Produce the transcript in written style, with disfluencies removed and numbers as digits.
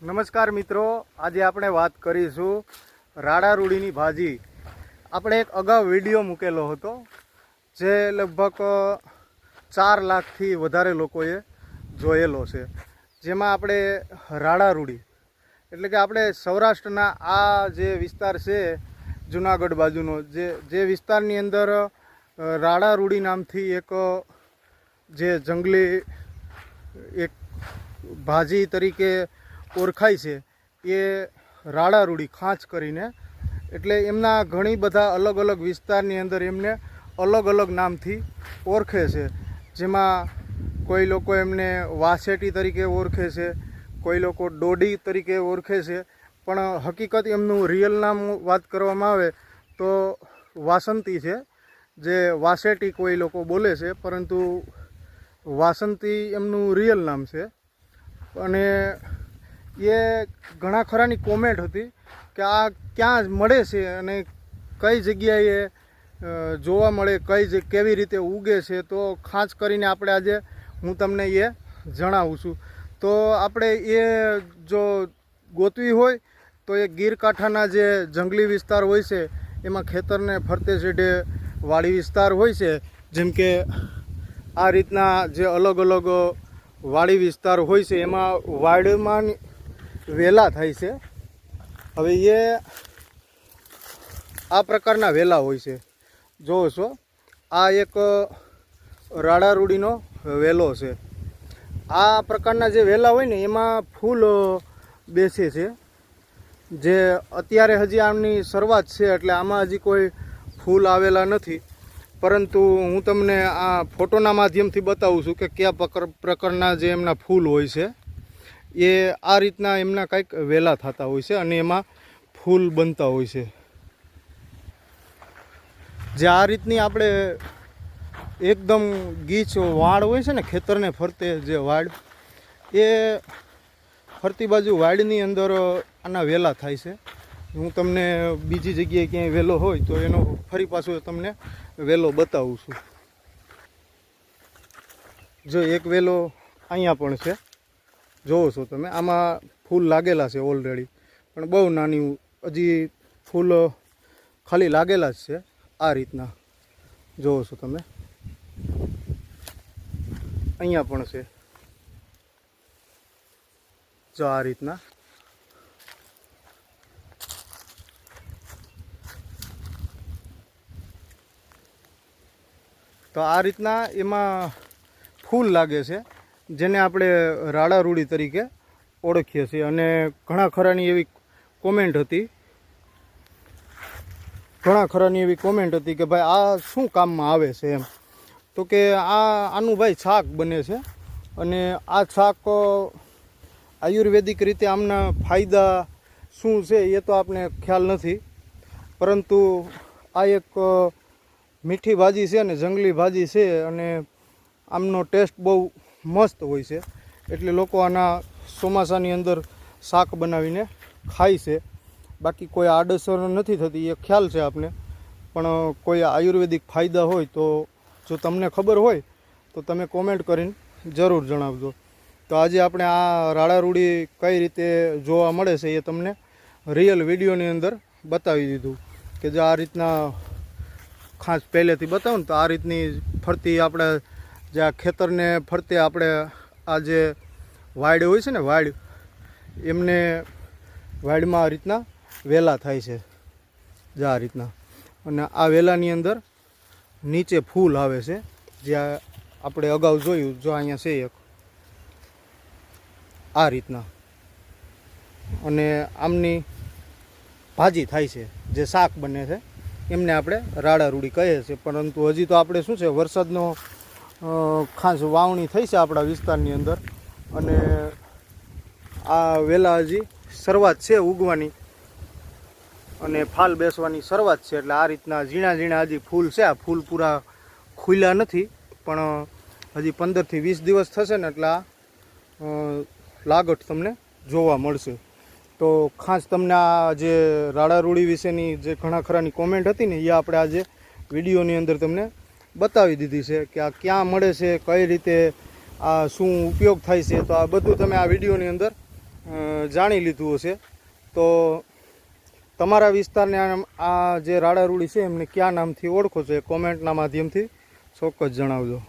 નમસ્કાર મિત્રો, આજે આપણે વાત કરીશું રાડા રૂડીની ભાજી. આપણે એક અગાઉ વિડીયો મૂકેલો હતો જે લગભગ 4 લાખથી વધારે લોકોએ જોયેલો છે, જેમાં આપણે રાડા રૂડી એટલે કે આપણે સૌરાષ્ટ્રના આ જે વિસ્તાર છે જુનાગઢ બાજુનો જે વિસ્તારની અંદર રાડા રૂડી નામથી એક જે જંગલી એક ભાજી તરીકે ઓળખાય છે એ રાડા રૂડી ખાંચ કરીને. એટલે એમના ઘણી બધા અલગ અલગ વિસ્તારની અંદર એમને અલગ અલગ નામથી ઓળખે છે, જેમાં કોઈ લોકો એમને વાસેટી તરીકે ઓળખે છે, કોઈ લોકો ડોડી તરીકે ઓળખે છે, પણ હકીકત એમનું રિયલ નામ વાત કરવામાં આવે તો વાસંતી છે. જે વાસેટી કોઈ લોકો બોલે છે, પરંતુ વાસંતી એમનું રિયલ નામ છે. અને એ ઘણા ખરાની કોમેન્ટ હતી કે આ ક્યાં મળે છે અને કઈ જગ્યાએ જોવા મળે, કેવી રીતે ઉગે છે. તો ખાસ કરીને આપણે આજે હું તમને એ જણાવું છું. તો આપણે એ જો ગોતવી હોય તો એ ગીર કાંઠાના જે જંગલી વિસ્તાર હોય છે એમાં ખેતરને ફરતે છેડે વાડી વિસ્તાર હોય છે, જેમ કે આ રીતના જે અલગ અલગ વાડી વિસ્તાર હોય છે એમાં વાડમાં વેલા થાય છે. હવે એ આ પ્રકારના વેલા હોય છે, જોવો છો આ એક રાડા રૂડીનો વેલો છે. આ પ્રકારના જે વેલા હોય ને એમાં ફૂલ બેસે છે, જે અત્યારે હજી આમની શરૂઆત છે એટલે આમાં હજી કોઈ ફૂલ આવેલા નથી. પરંતુ હું તમને આ ફોટોના માધ્યમથી બતાવું છું કે કયા પ્રકારના જે એમના ફૂલ હોય છે. એ આ રીતના એમના કંઈક વેલા થતા હોય છે અને એમાં ફૂલ બનતા હોય છે. જે આ રીતની આપણે એકદમ ગીચ વાડ હોય છે ને ખેતરને ફરતે, જે વાડ એ ફરતી બાજુ વાડની અંદર આના વેલા થાય છે. હું તમને બીજી જગ્યાએ ક્યાંય વેલો હોય તો એનો ફરી પાછું તમને વેલો બતાવું છું. જો એક વેલો અહીંયા પણ છે, જોવો છો તમે. આમાં ફૂલ લાગેલા છે ઓલરેડી, પણ બહુ નાની, હજી ફૂલ ખાલી લાગેલા જ છે. આ રીતના જોવો છો તમે. અહીંયા પણ છે, જો આ રીતના. તો આ રીતના એમાં ફૂલ લાગે છે, જેને આપણે રાડા રૂડી તરીકે ઓળખીએ છીએ. અને ઘણા ખરાની એવી કોમેન્ટ હતી કે ભાઈ આ શું કામમાં આવે છે એમ. તો કે આનું ભાઈ શાક બને છે, અને આ શાક આયુર્વેદિક રીતે આમના ફાયદા શું છે એ તો આપણે ખ્યાલ નથી, પરંતુ આ એક મીઠી ભાજી છે ને જંગલી ભાજી છે, અને આમનો ટેસ્ટ બહુ મસ્ત હોય છે. એટલે લોકો આના ચોમાસાની અંદર શાક બનાવીને ખાય છે. બાકી કોઈ આડઅસર નથી થતી એ ખ્યાલ છે આપને, પણ કોઈ આયુર્વેદિક ફાયદા હોય તો જો તમને ખબર હોય તો તમે કોમેન્ટ કરીને જરૂર જણાવજો. તો આજે આપણે આ રાડા રૂડી કઈ રીતે જોવા મળે છે એ તમને રિયલ વિડીયોની અંદર બતાવી દીધું. કે જો આ રીતના ખાસ પહેલેથી બતાવું ને તો આ રીતની ફરતી આપણે જે આ ખેતરને ફરતે આપણે આ જે વાડ હોય છે ને વાડ, એમને વાડમાં આ રીતના વેલા થાય છે, જે આ રીતના. અને આ વેલાની અંદર નીચે ફૂલ આવે છે, જે આપણે અગાઉ જોયું. જો અહીંયા છે એક આ રીતના, અને આમની ભાજી થાય છે, જે શાક બને છે. એમને આપણે રાડા રૂડી કહીએ છીએ. પરંતુ હજી તો આપણે શું છે, વરસાદનો ખાસ વાવણી થઈ છે આપણા વિસ્તારની અંદર, અને આ વેલા હજી શરૂઆત છે ઉગવાની અને ફાલ બેસવાની શરૂઆત છે. એટલે આ રીતના ઝીણા ઝીણા હજી ફૂલ છે. આ ફૂલ પૂરા ખુલ્યા નથી, પણ હજી 15થી 20 દિવસ થશે ને એટલે આ લાગટ તમને જોવા મળશે. તો ખાસ તમને આ જે રાડા રૂડી વિશેની જે ઘણા ખરાની કોમેન્ટ હતી ને, એ આપણે આજે વિડીયોની અંદર તમને બતાવી દીધી છે કે આ ક્યાં મળે છે, કઈ રીતે આ શું ઉપયોગ થાય છે. તો આ બધું તમે આ વિડીયોની અંદર જાણી લીધું હશે. તો તમારા વિસ્તારને આ જે રાડા રૂડી છે એમને કયા નામથી ઓળખો છો એ કોમેન્ટના માધ્યમથી ચોક્કસ જણાવજો.